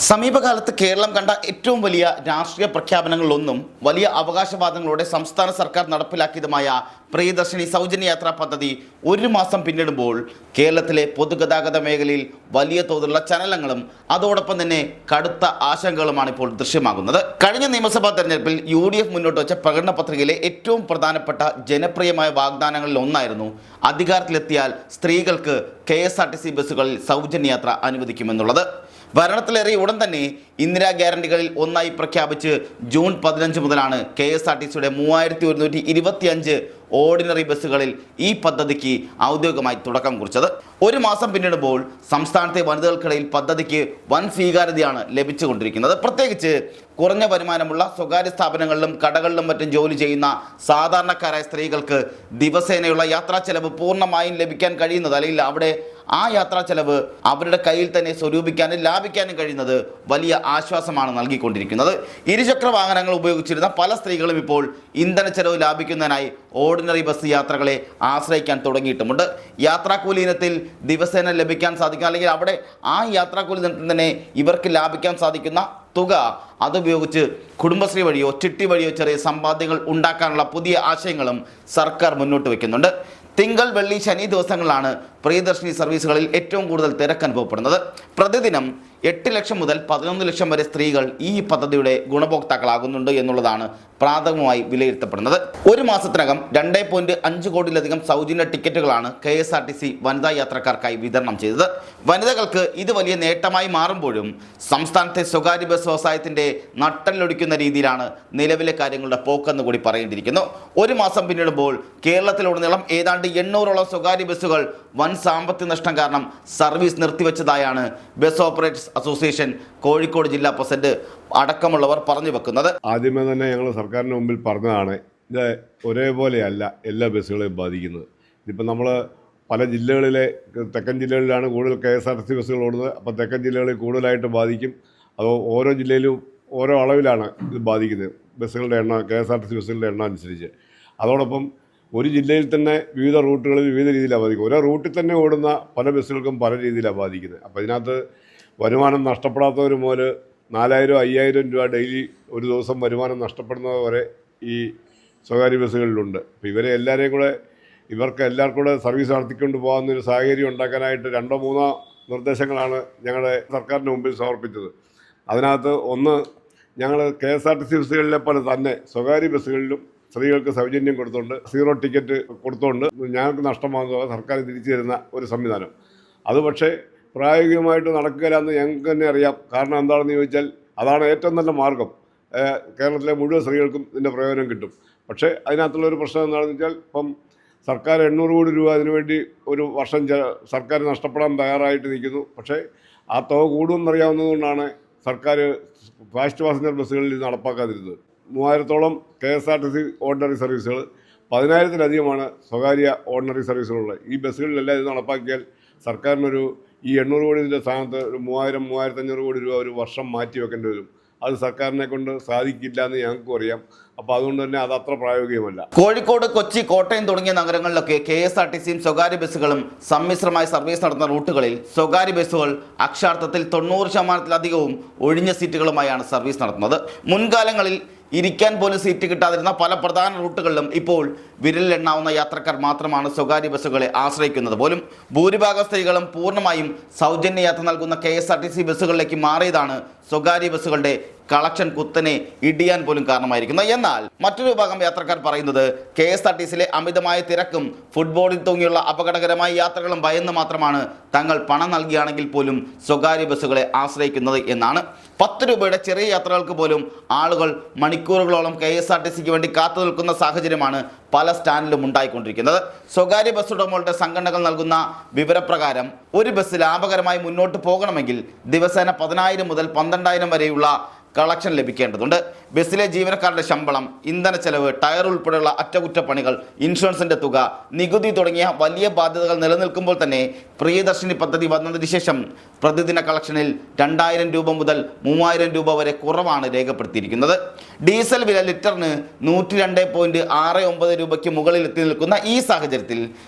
സമീപകാലത്ത് കേരളം കണ്ട ഏറ്റവും വലിയ രാഷ്ട്രീയ പ്രഖ്യാപനങ്ങളിലൊന്നും വലിയ അവകാശവാദങ്ങളോടെ സംസ്ഥാന സർക്കാർ നടപ്പിലാക്കിയതുമായ പ്രിയദർശിനി സൗജന്യ യാത്രാ പദ്ധതി ഒരു മാസം പിന്നിടുമ്പോൾ കേരളത്തിലെ പൊതുഗതാഗത മേഖലയിൽ വലിയ തോതിലുള്ള ചലനങ്ങളും അതോടൊപ്പം തന്നെ കടുത്ത ആശങ്കകളുമാണ് ഇപ്പോൾ ദൃശ്യമാകുന്നത്. കഴിഞ്ഞ നിയമസഭാ തെരഞ്ഞെടുപ്പിൽ UDF മുന്നോട്ട് വെച്ച പ്രകടന പത്രികയിലെ ഏറ്റവും പ്രധാനപ്പെട്ട ജനപ്രിയമായ വാഗ്ദാനങ്ങളിൽ ഒന്നായിരുന്നു അധികാരത്തിലെത്തിയാൽ സ്ത്രീകൾക്ക് KSRTC ബസ്സുകളിൽ സൗജന്യ യാത്ര അനുവദിക്കുമെന്നുള്ളത്. ഭരണത്തിലേറെ ഉടൻ തന്നെ ഇന്ദിരാ ഗ്യാരണ്ടികളിൽ ഒന്നായി പ്രഖ്യാപിച്ച് ജൂൺ 15 മുതലാണ് KSRTCയുടെ 3125 ഓർഡിനറി ബസ്സുകളിൽ ഈ പദ്ധതിക്ക് ഔദ്യോഗികമായി തുടക്കം കുറിച്ചത്. ഒരു മാസം പിന്നിടുമ്പോൾ സംസ്ഥാനത്തെ വനിതകൾക്കിടയിൽ പദ്ധതിക്ക് വൻ സ്വീകാര്യതയാണ് ലഭിച്ചുകൊണ്ടിരിക്കുന്നത്. പ്രത്യേകിച്ച് കുറഞ്ഞ വരുമാനമുള്ള സ്വകാര്യ സ്ഥാപനങ്ങളിലും കടകളിലും മറ്റും ജോലി ചെയ്യുന്ന സാധാരണക്കാരായ സ്ത്രീകൾക്ക് ദിവസേനയുള്ള യാത്രാ ചെലവ് പൂർണ്ണമായും ലഭിക്കാൻ കഴിയുന്നത്, അല്ലെങ്കിൽ അവിടെ ആ യാത്രാ ചെലവ് അവരുടെ കയ്യിൽ തന്നെ സ്വരൂപിക്കാനും ലാഭിക്കാനും കഴിയുന്നത് വലിയ ആശ്വാസമാണ് നൽകിക്കൊണ്ടിരിക്കുന്നത്. ഇരുചക്ര വാഹനങ്ങൾ ഉപയോഗിച്ചിരുന്ന പല സ്ത്രീകളും ഇപ്പോൾ ഇന്ധന ചെലവ് ലാഭിക്കുന്നതിനായി ഓർഡിനറി ബസ് യാത്രകളെ ആശ്രയിക്കാൻ തുടങ്ങിയിട്ടുമുണ്ട്. യാത്രാക്കൂലി ഇനത്തിൽ ദിവസേന ലഭിക്കാൻ സാധിക്കും, അല്ലെങ്കിൽ അവിടെ ആ യാത്രാക്കൂലി ഇനത്തിൽ തന്നെ ഇവർക്ക് ലാഭിക്കാൻ സാധിക്കുന്ന തുക അതുപയോഗിച്ച് കുടുംബശ്രീ വഴിയോ ചിട്ടി വഴിയോ ചെറിയ സമ്പാദ്യങ്ങൾ ഉണ്ടാക്കാനുള്ള പുതിയ ആശയങ്ങളും സർക്കാർ മുന്നോട്ട് വയ്ക്കുന്നുണ്ട്. തിങ്കൾ, വെള്ളി, ശനി ദിവസങ്ങളിലാണ് പ്രിയദർശിനി സർവീസുകളിൽ ഏറ്റവും കൂടുതൽ തിരക്ക് അനുഭവപ്പെടുന്നത്. പ്രതിദിനം 8 ലക്ഷം മുതൽ 11 ലക്ഷം വരെ സ്ത്രീകൾ ഈ പദ്ധതിയുടെ ഗുണഭോക്താക്കളാകുന്നുണ്ട് എന്നുള്ളതാണ് പ്രാഥമികമായി വിലയിരുത്തപ്പെടുന്നത്. ഒരു മാസത്തിനകം 2.5 കോടിയിലധികം സൗജന്യ ടിക്കറ്റുകളാണ് KSRTC വനിതാ യാത്രക്കാർക്കായി വിതരണം ചെയ്തത്. വനിതകൾക്ക് ഇത് വലിയ നേട്ടമായി മാറുമ്പോഴും സംസ്ഥാനത്തെ സ്വകാര്യ ബസ് വ്യവസായത്തിൻ്റെ നട്ടലൊടിക്കുന്ന രീതിയിലാണ് നിലവിലെ കാര്യങ്ങളുടെ പോക്കെന്ന് കൂടി പറയേണ്ടിയിരിക്കുന്നു. ഒരു മാസം പിന്നിടുമ്പോൾ കേരളത്തിലുടനീളം ഏതാണ്ട് 800ഓളം സ്വകാര്യ ബസ്സുകൾ വൻ സാമ്പത്തിക നഷ്ടം കാരണം സർവീസ് നിർത്തിവെച്ചതായാണ് ബസ് ഓപ്പറേറ്റേഴ്സ് അസോസിയേഷൻ കോഴിക്കോട് ജില്ലാ പ്രസിഡന്റ് അടക്കമുള്ളവർ പറഞ്ഞു വെക്കുന്നത്. ആദ്യമേ തന്നെ ഞങ്ങൾ സർക്കാരിന് മുമ്പിൽ പറഞ്ഞതാണ്, ഇത് ഒരേപോലെയല്ല എല്ലാ ബസ്സുകളെയും ബാധിക്കുന്നത്. ഇതിപ്പോൾ നമ്മൾ പല ജില്ലകളിലെ തെക്കൻ ജില്ലകളിലാണ് കൂടുതൽ KSRTC ബസ്സുകൾ ഓടുന്നത്. അപ്പോൾ തെക്കൻ ജില്ലകളിൽ കൂടുതലായിട്ട് ബാധിക്കും. അത് ഓരോ ജില്ലയിലും ഓരോ അളവിലാണ് ഇത് ബാധിക്കുന്നത്, ബസ്സുകളുടെ എണ്ണം, KSRTC ബസ്സുകളുടെ എണ്ണം അനുസരിച്ച്. അതോടൊപ്പം ഒരു ജില്ലയിൽ തന്നെ വിവിധ റൂട്ടുകളിൽ വിവിധ രീതിയിലാണ് ബാധിക്കും. ഓരോ റൂട്ടിൽ തന്നെ ഓടുന്ന പല ബസ്സുകൾക്കും പല രീതിയിലാണ് ബാധിക്കുന്നത്. അപ്പോൾ ഇതിനകത്ത് വരുമാനം നഷ്ടപ്പെടാത്തവർ മുതൽ 4000-5000 രൂപ ഡെയിലി ഒരു ദിവസം വരുമാനം നഷ്ടപ്പെടുന്നത് വരെ ഈ സ്വകാര്യ ബസ്സുകളിലുണ്ട്. അപ്പോൾ ഇവരെ എല്ലാവരെയും കൂടെ ഇവർക്ക് എല്ലാവർക്കും കൂടെ സർവീസ് നടത്തിക്കൊണ്ട് പോകാവുന്നൊരു സാഹചര്യം ഉണ്ടാക്കാനായിട്ട് 2-3 നിർദ്ദേശങ്ങളാണ് ഞങ്ങളുടെ സർക്കാരിന് മുമ്പിൽ സമർപ്പിച്ചത്. അതിനകത്ത് ഒന്ന്, ഞങ്ങൾ KSRTC ബസ്സുകളിലെ പോലെ തന്നെ സ്വകാര്യ ബസ്സുകളിലും സ്ത്രീകൾക്ക് സൗജന്യം കൊടുത്തുകൊണ്ട് 0 ടിക്കറ്റ് കൊടുത്തുകൊണ്ട് ഞങ്ങൾക്ക് നഷ്ടമാകുന്ന സർക്കാർ തിരിച്ചു തരുന്ന ഒരു സംവിധാനം. അത് പക്ഷേ പ്രായോഗികമായിട്ട് നടക്കുകയില്ലെന്ന് ഞങ്ങൾക്ക് തന്നെ അറിയാം. കാരണം എന്താണെന്ന് ചോദിച്ചാൽ അതാണ് ഏറ്റവും നല്ല മാർഗം. കേരളത്തിലെ മുഴുവൻ സ്ത്രീകൾക്കും ഇതിൻ്റെ പ്രയോജനം കിട്ടും. പക്ഷേ അതിനകത്തുള്ളൊരു പ്രശ്നം എന്താണെന്ന് വെച്ചാൽ ഇപ്പം സർക്കാർ 800 കോടി രൂപ അതിനുവേണ്ടി ഒരു വർഷം സർക്കാർ നഷ്ടപ്പെടാൻ തയ്യാറായിട്ട് നിൽക്കുന്നു. പക്ഷേ ആ തുക കൂടുമെന്നറിയാവുന്നതുകൊണ്ടാണ് സർക്കാർ ഫാസ്റ്റ് പാസഞ്ചർ ബസ്സുകളിൽ ഇത് നടപ്പാക്കാതിരുന്നത്. 3000ഓളം KSRTC ഓർഡിനറി സർവീസുകൾ, 10000-ലധികമാണ് സ്വകാര്യ ഓർഡിനറി സർവീസുകളുള്ളത്. ഈ ബസ്സുകളിലെല്ലാം ഇത് നടപ്പാക്കിയാൽ സർക്കാരിനൊരു ഈ 800 കോടിയുടെ സ്ഥാനത്ത് ഒരു 3000-3500 കോടി രൂപ ഒരു വർഷം മാറ്റി വെക്കേണ്ടി വരും. അത് സർക്കാരിനെ കൊണ്ട് സാധിക്കില്ല എന്ന് ഞങ്ങൾക്കും അറിയാം. അപ്പോൾ അതുകൊണ്ട് തന്നെ അത് അത്ര പ്രായോഗികമല്ല. കോഴിക്കോട്, കൊച്ചി, കോട്ടയം തുടങ്ങിയ നഗരങ്ങളിലൊക്കെ KSRTCയും സ്വകാര്യ ബസ്സുകളും സമ്മിശ്രമായി സർവീസ് നടത്തുന്ന റൂട്ടുകളിൽ സ്വകാര്യ ബസ്സുകൾ അക്ഷരാർത്ഥത്തിൽ 90%-ലധികവും ഒഴിഞ്ഞ സീറ്റുകളുമായാണ് സർവീസ് നടത്തുന്നത്. മുൻകാലങ്ങളിൽ ഇരിക്കാൻ പോലും സീറ്റ് കിട്ടാതിരുന്ന പല പ്രധാന റൂട്ടുകളിലും ഇപ്പോൾ വിരലിലെണ്ണാവുന്ന യാത്രക്കാർ മാത്രമാണ് സ്വകാര്യ ബസ്സുകളെ ആശ്രയിക്കുന്നത് പോലും. ഭൂരിഭാഗം സ്ത്രീകളും പൂർണ്ണമായും സൗജന്യ യാത്ര നൽകുന്ന KSRTC ബസ്സുകളിലേക്ക് മാറിയതാണ് സ്വകാര്യ ബസ്സുകളുടെ കളക്ഷൻ കുത്തനെ ഇടിയാൻ പോലും കാരണമായിരിക്കുന്നത്. എന്നാൽ മറ്റൊരു വിഭാഗം യാത്രക്കാർ പറയുന്നത് KSRTCയിലെ അമിതമായ തിരക്കും ഫുട്ബോളിൽ തൂങ്ങിയുള്ള അപകടകരമായ യാത്രകളും ഭയന്ന് മാത്രമാണ് തങ്ങൾ പണം നൽകിയാണെങ്കിൽ പോലും സ്വകാര്യ ബസ്സുകളെ ആശ്രയിക്കുന്നത് എന്നാണ്. 10 രൂപയുടെ ചെറിയ യാത്രകൾക്ക് പോലും ആളുകൾ മണിക്കൂറുകളോളം KSRTCക്ക് വേണ്ടി കാത്തു നിൽക്കുന്ന സാഹചര്യമാണ് പല സ്റ്റാൻഡിലും ഉണ്ടായിക്കൊണ്ടിരിക്കുന്നത്. സ്വകാര്യ ബസ് ഉടമകളുടെ സംഘടനകൾ നൽകുന്ന വിവരപ്രകാരം ഒരു ബസ് ലാഭകരമായി മുന്നോട്ട് പോകണമെങ്കിൽ ദിവസേന 10,000 മുതൽ 12,000 വരെയുള്ള കളക്ഷൻ ലഭിക്കേണ്ടതുണ്ട്. ബസ്സിലെ ജീവനക്കാരുടെ ശമ്പളം, ഇന്ധന ചെലവ്, ടയർ ഉൾപ്പെടെയുള്ള അറ്റകുറ്റപ്പണികൾ, ഇൻഷുറൻസിൻ്റെ തുക, നികുതി തുടങ്ങിയ വലിയ ബാധ്യതകൾ നിലനിൽക്കുമ്പോൾ തന്നെ പ്രിയദർശിനി പദ്ധതി വന്നതിന് ശേഷം പ്രതിദിന കളക്ഷനിൽ 2000 രൂപ മുതൽ 3000 രൂപ വരെ കുറവാണ് രേഖപ്പെടുത്തിയിരിക്കുന്നത്. ഡീസൽ വില ലിറ്ററിന് 102.69 രൂപയ്ക്ക് മുകളിൽ എത്തി നിൽക്കുന്ന ഈ സാഹചര്യത്തിൽ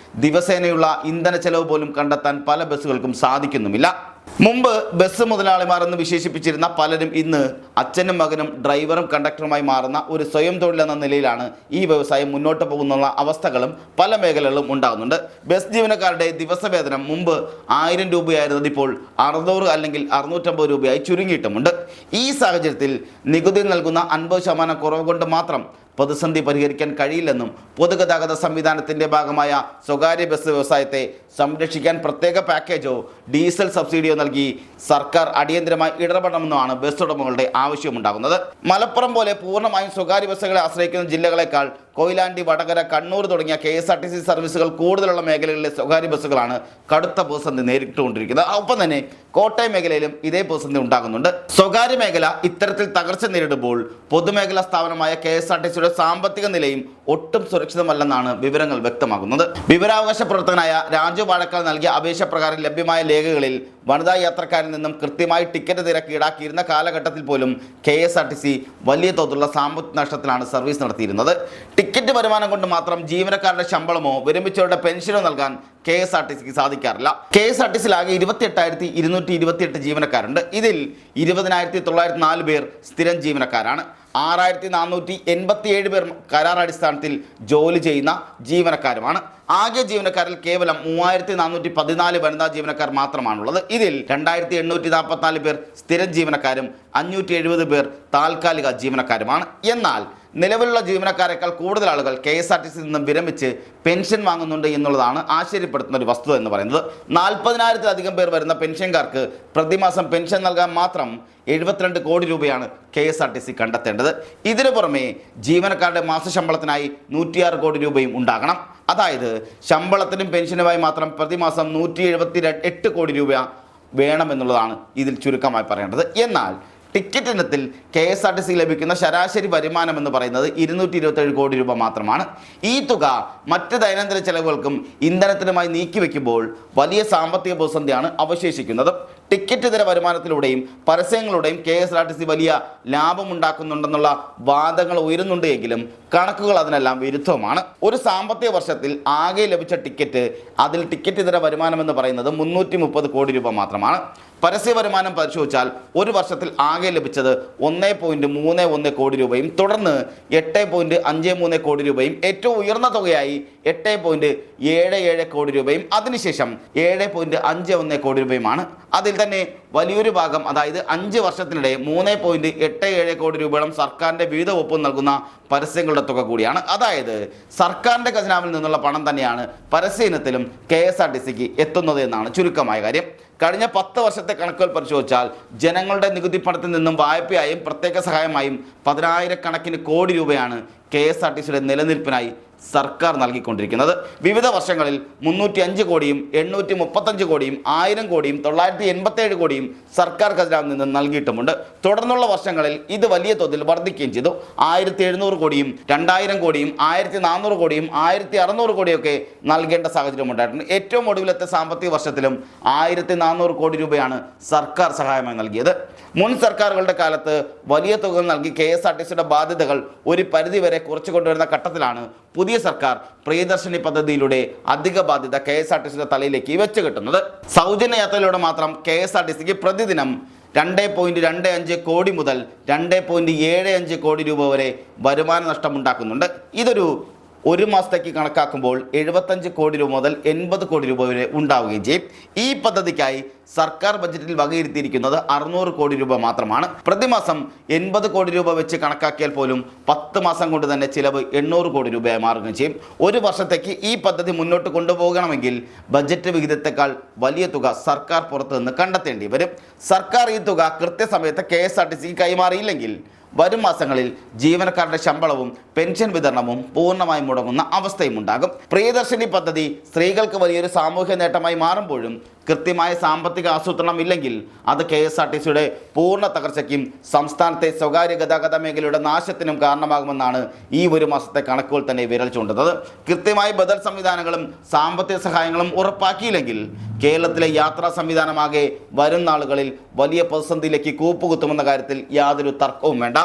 ദിവസേനയുള്ള ഇന്ധന ചെലവ് പോലും കണ്ടെത്താൻ പല ബസ്സുകൾക്കും സാധിക്കുന്നുമില്ല. മുമ്പ് ബസ് മുതലാളിമാർ എന്ന് വിശേഷിപ്പിച്ചിരുന്ന പലരും ഇന്ന് അച്ഛനും മകനും ഡ്രൈവറും കണ്ടക്ടറുമായി മാറുന്ന ഒരു സ്വയം തൊഴിലെന്ന നിലയിലാണ് ഈ വ്യവസായം മുന്നോട്ട് പോകുന്നുള്ള അവസ്ഥകളും പല മേഖലകളിലും ഉണ്ടാകുന്നുണ്ട്. ബസ് ജീവനക്കാരുടെ ദിവസവേതനം മുമ്പ് 1000 രൂപയായിരുന്നത് ഇപ്പോൾ 600 അല്ലെങ്കിൽ 650 രൂപയായി ചുരുങ്ങിയിട്ടുമുണ്ട്. ഈ സാഹചര്യത്തിൽ നികുതി നൽകുന്ന 50% കുറവ് കൊണ്ട് മാത്രം പ്രതിസന്ധി പരിഹരിക്കാൻ കഴിയില്ലെന്നും പൊതുഗതാഗത സംവിധാനത്തിൻ്റെ ഭാഗമായ സ്വകാര്യ ബസ് വ്യവസായത്തെ സംരക്ഷിക്കാൻ പ്രത്യേക പാക്കേജോ ഡീസൽ സബ്സിഡിയോ നൽകി സർക്കാർ അടിയന്തരമായി ഇടപെടണമെന്നുമാണ് ബസ് ഉടമകളുടെ ആവശ്യമുണ്ടാകുന്നത്. മലപ്പുറം പോലെ പൂർണ്ണമായും സ്വകാര്യ ബസ്സുകളെ ആശ്രയിക്കുന്ന ജില്ലകളെക്കാൾ കൊയിലാണ്ടി, വടകര, കണ്ണൂർ തുടങ്ങിയ KSRTC സർവീസുകൾ കൂടുതലുള്ള മേഖലകളിലെ സ്വകാര്യ ബസ്സുകളാണ് കടുത്ത പ്രതിസന്ധി നേരിട്ടുകൊണ്ടിരിക്കുന്നത്. ഒപ്പം തന്നെ കോട്ടയം മേഖലയിലും ഇതേ പ്രതിസന്ധി ഉണ്ടാകുന്നുണ്ട്. സ്വകാര്യ മേഖല ഇത്തരത്തിൽ തകർച്ച നേരിടുമ്പോൾ പൊതുമേഖലാ സ്ഥാപനമായ KSRTCയുടെ സാമ്പത്തിക നിലയും ഒട്ടും സുരക്ഷിതമല്ലെന്നാണ് വിവരങ്ങൾ വ്യക്തമാകുന്നത്. വിവരാവകാശ പ്രവർത്തകനായ രാജു വാഴക്കാൽ നൽകിയ അപേക്ഷ പ്രകാരം ലഭ്യമായ രേഖകളിൽ വനിതാ യാത്രക്കാരിൽ നിന്നും കൃത്യമായി ടിക്കറ്റ് നിരക്ക് ഈടാക്കിയിരുന്ന കാലഘട്ടത്തിൽ പോലും KSRTC വലിയ തോതിലുള്ള സാമ്പത്തിക നഷ്ടത്തിലാണ് സർവീസ് നടത്തിയിരുന്നത്. ടിക്കറ്റ് വരുമാനം കൊണ്ട് മാത്രം ജീവനക്കാരുടെ ശമ്പളമോ വിരമിച്ചവരുടെ പെൻഷനോ നൽകാൻ KSRTCക്ക് സാധിക്കാറില്ല. KSRTCയിലാകെ 28,228 ജീവനക്കാരുണ്ട്. ഇതിൽ 20,904 പേർ സ്ഥിരം ജീവനക്കാരാണ്. 6,487 പേർ കരാർ അടിസ്ഥാനത്തിൽ ജോലി ചെയ്യുന്ന ജീവനക്കാരുമാണ്. ആകെ ജീവനക്കാരിൽ കേവലം 3,414 വനിതാ ജീവനക്കാർ മാത്രമാണുള്ളത്. ഇതിൽ 2,844 പേർ സ്ഥിരം ജീവനക്കാരും 570 പേർ താൽക്കാലിക ജീവനക്കാരുമാണ്. എന്നാൽ നിലവിലുള്ള ജീവനക്കാരെക്കാൾ കൂടുതൽ ആളുകൾ KSRTCയിൽ നിന്നും വിരമിച്ച് പെൻഷൻ വാങ്ങുന്നുണ്ട് എന്നുള്ളതാണ് ആശ്ചര്യപ്പെടുത്തുന്ന ഒരു വസ്തുത എന്ന് പറയുന്നത്. 40,000-ലധികം പേർ വരുന്ന പെൻഷൻകാർക്ക് പ്രതിമാസം പെൻഷൻ നൽകാൻ മാത്രം 72 കോടി രൂപയാണ് KSRTC കണ്ടെത്തേണ്ടത്. ഇതിനു പുറമെ ജീവനക്കാരുടെ മാസശമ്പളത്തിനായി 106 കോടി രൂപയും ഉണ്ടാകണം. അതായത് ശമ്പളത്തിനും പെൻഷനുമായി മാത്രം പ്രതിമാസം 178 കോടി രൂപ വേണമെന്നുള്ളതാണ് ഇതിൽ ചുരുക്കമായി പറയേണ്ടത്. എന്നാൽ ടിക്കറ്റ് ഇനത്തിൽ KSRTC ലഭിക്കുന്ന ശരാശരി വരുമാനം എന്ന് പറയുന്നത് 227 കോടി രൂപ മാത്രമാണ്. ഈ തുക മറ്റ് ദൈനംദിന ചെലവുകൾക്കും ഇന്ധനത്തിനുമായി നീക്കിവെക്കുമ്പോൾ വലിയ സാമ്പത്തിക പ്രതിസന്ധിയാണ് അവശേഷിക്കുന്നത്. ടിക്കറ്റ് ഇതര വരുമാനത്തിലൂടെയും പരസ്യങ്ങളുടെയും KSRTC വലിയ ലാഭമുണ്ടാക്കുന്നുണ്ടെന്നുള്ള വാദങ്ങൾ ഉയരുന്നുണ്ട് എങ്കിലും കണക്കുകൾ അതിനെല്ലാം വിരുദ്ധവുമാണ്. ഒരു സാമ്പത്തിക വർഷത്തിൽ ആകെ ലഭിച്ച ടിക്കറ്റ്, അതിൽ ടിക്കറ്റ് ഇതര വരുമാനം എന്ന് പറയുന്നത് 330 കോടി രൂപ മാത്രമാണ്. പരസ്യ വരുമാനം പരിശോധിച്ചാൽ ഒരു വർഷത്തിൽ ആകെ ലഭിച്ചത് 1.31 കോടി രൂപയും തുടർന്ന് 8.53 കോടി രൂപയും ഏറ്റവും ഉയർന്ന തുകയായി 8.77 കോടി രൂപയും അതിനുശേഷം 7.51 കോടി രൂപയുമാണ്. അതിൽ തന്നെ വലിയൊരു ഭാഗം, അതായത് 5 വർഷത്തിനിടെ 3.87 കോടി രൂപയോളം സർക്കാരിൻ്റെ വിവിധ വകുപ്പ് നൽകുന്ന പരസ്യങ്ങളുടെ തുക കൂടിയാണ്. അതായത് സർക്കാരിൻ്റെ ഖജനാവിൽ നിന്നുള്ള പണം തന്നെയാണ് പരസ്യ ഇനത്തിലും KSRTCക്ക് എത്തുന്നത് എന്നാണ് ചുരുക്കമായ കാര്യം. കഴിഞ്ഞ 10 വർഷത്തെ കണക്കുകൾ പരിശോധിച്ചാൽ ജനങ്ങളുടെ നികുതി പണത്തിൽ നിന്നും വായ്പയായും പ്രത്യേക സഹായമായും 10,000-കണക്കിന് കോടി രൂപയാണ് KSRTCയുടെ നിലനിൽപ്പിനായി സർക്കാർ നൽകിക്കൊണ്ടിരിക്കുന്നത്. വിവിധ വർഷങ്ങളിൽ 305 കോടിയും 835 കോടിയും 1000 കോടിയും 987 കോടിയും സർക്കാർ ഖജനാവിൽ നിന്ന് നൽകിയിട്ടുമുണ്ട്. തുടർന്നുള്ള വർഷങ്ങളിൽ ഇത് വലിയ തോതിൽ വർദ്ധിക്കുകയും ചെയ്തു. 1,700 കോടിയും 2,000 കോടിയും 1,400 കോടിയും 1,600 കോടിയൊക്കെ നൽകേണ്ട സാഹചര്യം ഉണ്ടായിട്ടുണ്ട്. ഏറ്റവും ഒടുവിലത്തെ സാമ്പത്തിക വർഷത്തിലും 1,400 കോടി രൂപയാണ് സർക്കാർ സഹായമായി നൽകിയത്. മുൻ സർക്കാരുകളുടെ കാലത്ത് വലിയ തുക നൽകി KSRTCയുടെ ബാധ്യതകൾ ഒരു പരിധിവരെ കുറച്ചു കൊണ്ടുവരുന്ന ഘട്ടത്തിലാണ് പുതിയ സർക്കാർ പ്രിയദർശിനി പദ്ധതിയിലൂടെ അധിക ബാധ്യത KSRTCയുടെ തലയിലേക്ക് വെച്ച് കിട്ടുന്നത്. സൗജന്യ യാത്രയിലൂടെ മാത്രം KSRTCക്ക് പ്രതിദിനം 2.25 കോടി മുതൽ 2.75 കോടി രൂപ വരെ വരുമാന നഷ്ടമുണ്ടാക്കുന്നുണ്ട്. ഇതൊരു ഒരു മാസത്തേക്ക് കണക്കാക്കുമ്പോൾ 75 കോടി രൂപ മുതൽ 80 കോടി രൂപ വരെ ഉണ്ടാവുകയും ചെയ്യും. ഈ പദ്ധതിക്കായി സർക്കാർ ബജറ്റിൽ വകയിരുത്തിയിരിക്കുന്നത് 600 കോടി രൂപ മാത്രമാണ്. പ്രതിമാസം 80 കോടി രൂപ വെച്ച് കണക്കാക്കിയാൽ പോലും 10 മാസം കൊണ്ട് തന്നെ ചിലവ് 800 കോടി രൂപയായി മാറുകയും ചെയ്യും. ഒരു വർഷത്തേക്ക് ഈ പദ്ധതി മുന്നോട്ട് കൊണ്ടുപോകണമെങ്കിൽ ബജറ്റ് വിഹിതത്തെക്കാൾ വലിയ തുക സർക്കാർ പുറത്തു നിന്ന് കണ്ടെത്തേണ്ടി വരും. സർക്കാർ ഈ തുക കൃത്യസമയത്ത് KSRTCക്ക് കൈമാറിയില്ലെങ്കിൽ വരും മാസങ്ങളിൽ ജീവനക്കാരുടെ ശമ്പളവും പെൻഷൻ വിതരണവും പൂർണ്ണമായി മുടങ്ങുന്ന അവസ്ഥയും ഉണ്ടാകും. പ്രിയദർശിനി പദ്ധതി സ്ത്രീകൾക്ക് വലിയൊരു സാമൂഹ്യ നേട്ടമായി മാറുമ്പോഴും കൃത്യമായ സാമ്പത്തിക ആസൂത്രണം ഇല്ലെങ്കിൽ അത് KSRTCയുടെ പൂർണ്ണ തകർച്ചയ്ക്കും സംസ്ഥാനത്തെ സ്വകാര്യ ഗതാഗത മേഖലയുടെ നാശത്തിനും കാരണമാകുമെന്നാണ് ഈ ഒരു മാസത്തെ കണക്കുകൾ തന്നെ വിരൽ ചൂണ്ടുന്നത്. കൃത്യമായ ബദൽ സംവിധാനങ്ങളും സാമ്പത്തിക സഹായങ്ങളും ഉറപ്പാക്കിയില്ലെങ്കിൽ കേരളത്തിലെ യാത്രാ സംവിധാനമാകെ വരും നാളുകളിൽ വലിയ പ്രതിസന്ധിയിലേക്ക് കൂപ്പുകുത്തുമെന്ന കാര്യത്തിൽ യാതൊരു തർക്കവും വേണ്ട.